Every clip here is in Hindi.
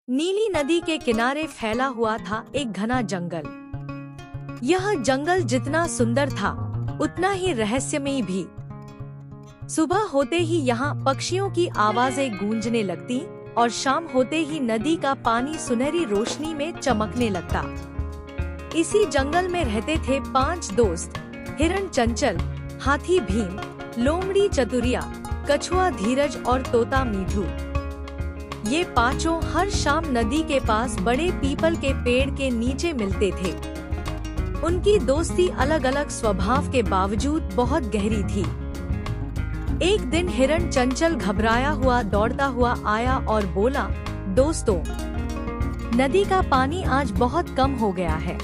नीली नदी के किनारे फैला हुआ था एक घना जंगल। यह जंगल जितना सुंदर था उतना ही रहस्यमयी भी। सुबह होते ही यहाँ पक्षियों की आवाजें गूंजने लगती और शाम होते ही नदी का पानी सुनहरी रोशनी में चमकने लगता। इसी जंगल में रहते थे 5 दोस्त, हिरण चंचल, हाथी भीम, लोमड़ी चतुरिया, कछुआ धीरज और तोता मीठू। ये पांचों हर शाम नदी के पास बड़े पीपल के पेड़ के नीचे मिलते थे। उनकी दोस्ती अलग अलग स्वभाव के बावजूद बहुत गहरी थी। एक दिन हिरण चंचल घबराया हुआ दौड़ता हुआ आया और बोला, दोस्तों, नदी का पानी आज बहुत कम हो गया है,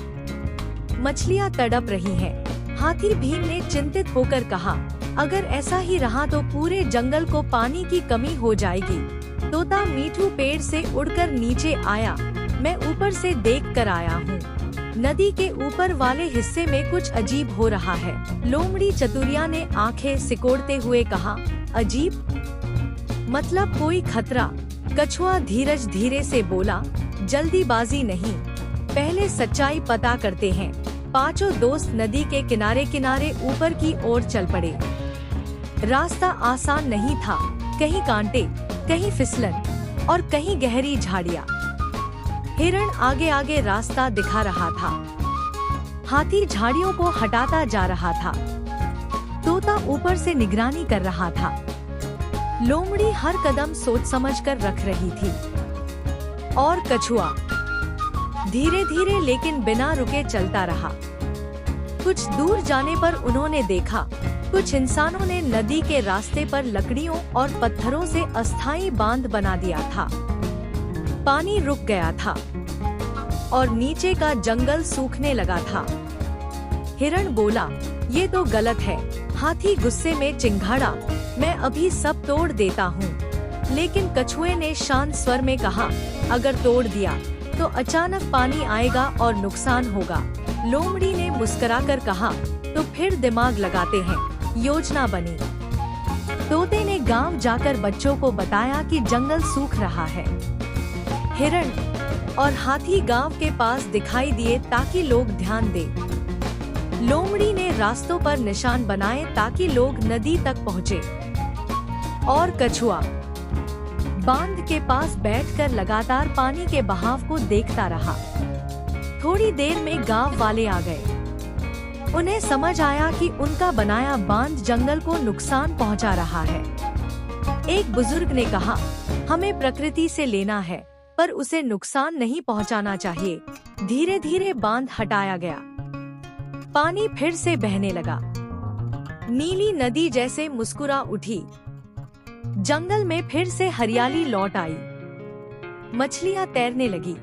मछलियाँ तड़प रही हैं। हाथी भीम ने चिंतित होकर कहा, अगर ऐसा ही रहा तो पूरे जंगल को पानी की कमी हो जाएगी। तोता मीठू पेड़ से उड़कर नीचे आया, मैं ऊपर से देख कर आया हूँ। नदी के ऊपर वाले हिस्से में कुछ अजीब हो रहा है। लोमड़ी चतुरिया ने आंखें सिकोड़ते हुए कहा, अजीब मतलब कोई खतरा? कछुआ धीरज धीरे से बोला, जल्दीबाजी नहीं, पहले सच्चाई पता करते हैं। पांचों दोस्त नदी के किनारे किनारे ऊपर की ओर चल पड़े। रास्ता आसान नहीं था, कहीं कांटे, कहीं फिसलन और कहीं गहरी झाड़ियाँ। हिरण आगे आगे रास्ता दिखा रहा था, हाथी झाड़ियों को हटाता जा रहा था, तोता ऊपर से निगरानी कर रहा था, लोमड़ी हर कदम सोच समझकर रख रही थी और कछुआ धीरे धीरे लेकिन बिना रुके चलता रहा। कुछ दूर जाने पर उन्होंने देखा कुछ इंसानों ने नदी के रास्ते पर लकड़ियों और पत्थरों से अस्थायी बांध बना दिया था। पानी रुक गया था और नीचे का जंगल सूखने लगा था। हिरण बोला, ये तो गलत है। हाथी गुस्से में चिंघाड़ा, मैं अभी सब तोड़ देता हूँ। लेकिन कछुए ने शांत स्वर में कहा, अगर तोड़ दिया तो अचानक पानी आएगा और नुकसान होगा। लोमड़ी ने मुस्कुराकर कहा, तो फिर दिमाग लगाते हैं। योजना बनी। तोते ने गांव जाकर बच्चों को बताया कि जंगल सूख रहा है। हिरण और हाथी गांव के पास दिखाई दिए ताकि लोग ध्यान दें। लोमड़ी ने रास्तों पर निशान बनाए ताकि लोग नदी तक पहुँचे और कछुआ बांध के पास बैठकर लगातार पानी के बहाव को देखता रहा। थोड़ी देर में गांव वाले आ गए। उन्हें समझ आया कि उनका बनाया बांध जंगल को नुकसान पहुंचा रहा है। एक बुजुर्ग ने कहा, हमें प्रकृति से लेना है पर उसे नुकसान नहीं पहुंचाना चाहिए। धीरे धीरे बांध हटाया गया। पानी फिर से बहने लगा। नीली नदी जैसे मुस्कुरा उठी। जंगल में फिर से हरियाली लौट आई। मछलियां तैरने लगी,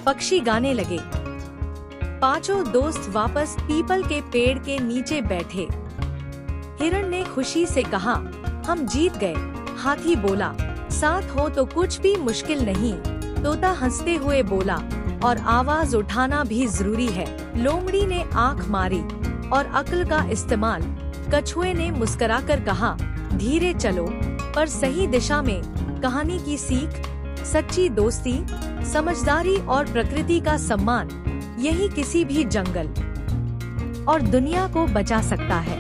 पक्षी गाने लगे। पांचों दोस्त वापस पीपल के पेड़ के नीचे बैठे। हिरण ने खुशी से कहा, हम जीत गए। हाथी बोला, साथ हो तो कुछ भी मुश्किल नहीं। तोता हंसते हुए बोला, और आवाज उठाना भी जरूरी है। लोमड़ी ने आंख मारी, और अक्ल का इस्तेमाल। कछुए ने मुस्कुराकर कहा, धीरे चलो पर सही दिशा में। कहानी की सीख, सच्ची दोस्ती, समझदारी और प्रकृति का सम्मान, यही किसी भी जंगल और दुनिया को बचा सकता है।